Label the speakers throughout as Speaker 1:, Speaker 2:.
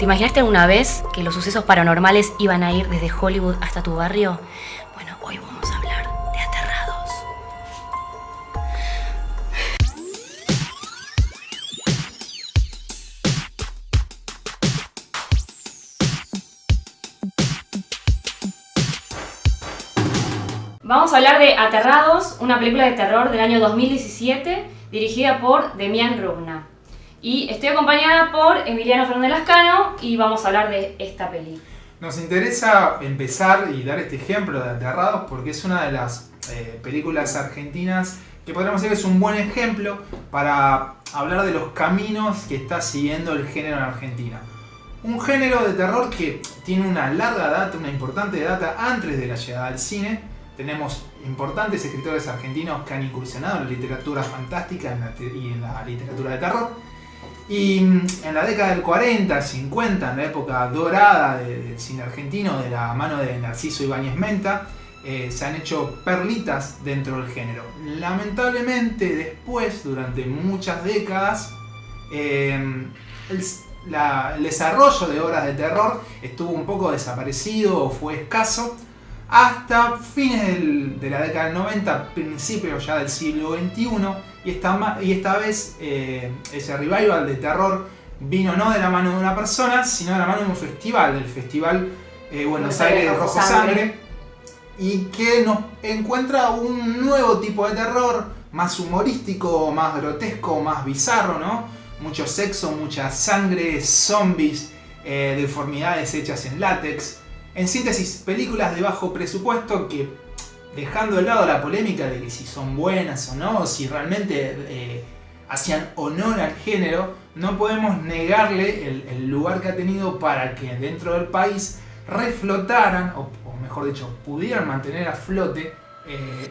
Speaker 1: ¿Te imaginaste alguna vez que los sucesos paranormales iban a ir desde Hollywood hasta tu barrio? Bueno, hoy vamos a hablar de Aterrados. Vamos a hablar de Aterrados, una película de terror del año 2017 dirigida por Demián Rugna. Y estoy acompañada por Emiliano Fernández Lascano y vamos a hablar de esta peli.
Speaker 2: Nos interesa empezar y dar este ejemplo de Aterrados porque es una de las películas argentinas que podríamos decir que es un buen ejemplo para hablar de los caminos que está siguiendo el género en Argentina. Un género de terror que tiene una larga data, una importante data antes de la llegada al cine. Tenemos importantes escritores argentinos que han incursionado en la literatura fantástica y en la literatura de terror. Y en la década del 40, 50, en la época dorada del cine argentino, de la mano de Narciso Ibáñez Menta, se han hecho perlitas dentro del género. Lamentablemente después, durante muchas décadas, el desarrollo de obras de terror estuvo un poco desaparecido o fue escaso, hasta fines de la década del 90, principios ya del siglo XXI, y esta vez ese revival de terror vino no de la mano de una persona, sino de la mano de un festival, del Festival Buenos Aires Rojo Sangre, y que nos encuentra un nuevo tipo de terror, más humorístico, más grotesco, más bizarro, ¿no? Mucho sexo, mucha sangre, zombies, deformidades hechas en látex. En síntesis, películas de bajo presupuesto que, dejando de lado la polémica de que si son buenas o no, si realmente hacían honor al género, no podemos negarle el lugar que ha tenido para que dentro del país reflotaran, o mejor dicho, pudieran mantener a flote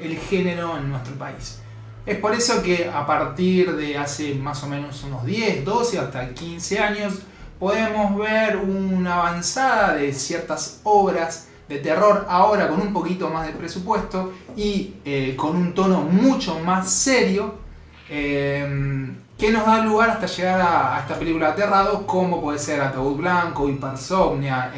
Speaker 2: el género en nuestro país. Es por eso que a partir de hace más o menos unos 10, 12 hasta 15 años, podemos ver una avanzada de ciertas obras de terror ahora con un poquito más de presupuesto y con un tono mucho más serio que nos da lugar hasta llegar a esta película de Aterrados, como puede ser Ataúd Blanco, Hipersomnia,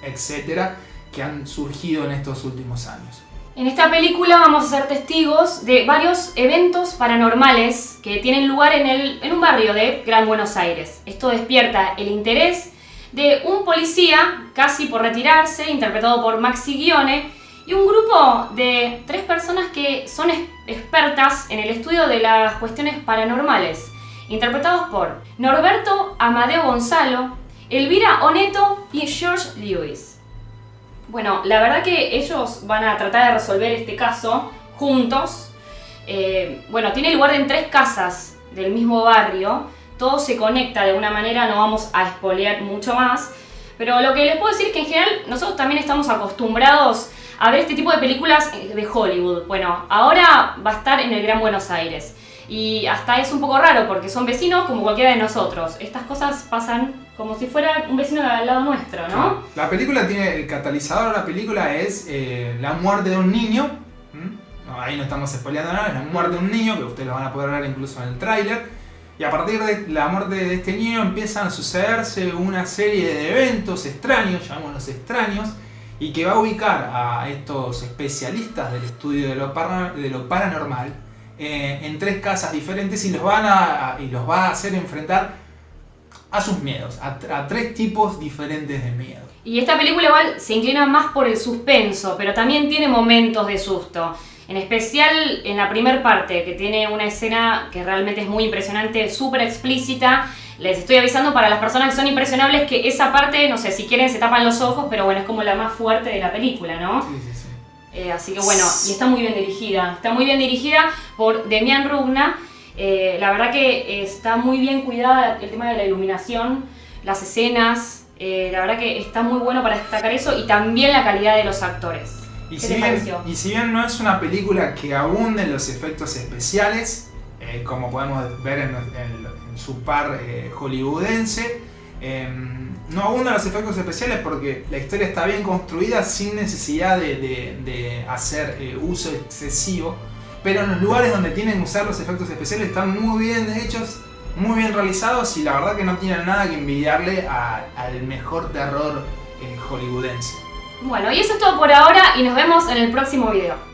Speaker 2: etcétera, que han surgido en estos últimos años.
Speaker 1: En esta película vamos a ser testigos de varios eventos paranormales que tienen lugar en un barrio de Gran Buenos Aires. Esto despierta el interés de un policía casi por retirarse, interpretado por Maxi Guione, y un grupo de 3 personas que son expertas en el estudio de las cuestiones paranormales, interpretados por Norberto Amadeo Gonzalo, Elvira Oneto y George Lewis. Bueno, la verdad que ellos van a tratar de resolver este caso juntos. Tiene lugar en 3 casas del mismo barrio. Todo se conecta de alguna manera, no vamos a spoilear mucho más. Pero lo que les puedo decir es que en general nosotros también estamos acostumbrados a ver este tipo de películas de Hollywood. Bueno, ahora va a estar en el Gran Buenos Aires. Y hasta es un poco raro porque son vecinos como cualquiera de nosotros. Estas cosas pasan como si fuera un vecino al lado nuestro, ¿no?
Speaker 2: La película tiene, el catalizador de la película es la muerte de un niño. No, ahí no estamos spoileando nada, es la muerte de un niño, que ustedes lo van a poder ver incluso en el tráiler. Y a partir de la muerte de este niño empiezan a sucederse una serie de eventos extraños, llamémoslos extraños, y que va a ubicar a estos especialistas del estudio de lo paranormal en 3 casas diferentes y los va a hacer enfrentar a sus miedos, a 3 tipos diferentes de miedo.
Speaker 1: Y esta película igual se inclina más por el suspenso, pero también tiene momentos de susto. En especial en la primera parte, que tiene una escena que realmente es muy impresionante, súper explícita. Les estoy avisando para las personas que son impresionables que esa parte, no sé, si quieren se tapan los ojos, pero bueno, es como la más fuerte de la película, ¿no?
Speaker 2: Sí, sí, sí.
Speaker 1: Así que bueno, y está muy bien dirigida por Demián Rugna. La verdad que está muy bien cuidada el tema de la iluminación, las escenas, la verdad que está muy bueno para destacar eso y también la calidad de los actores.
Speaker 2: Y si bien no es una película que abunde en los efectos especiales, como podemos ver en su par hollywoodense, no abundan los efectos especiales porque la historia está bien construida sin necesidad de hacer uso excesivo, pero en los lugares donde tienen que usar los efectos especiales están muy bien hechos muy bien realizados y la verdad que no tienen nada que envidiarle al mejor terror hollywoodense.
Speaker 1: Bueno, y eso es todo por ahora y nos vemos en el próximo video.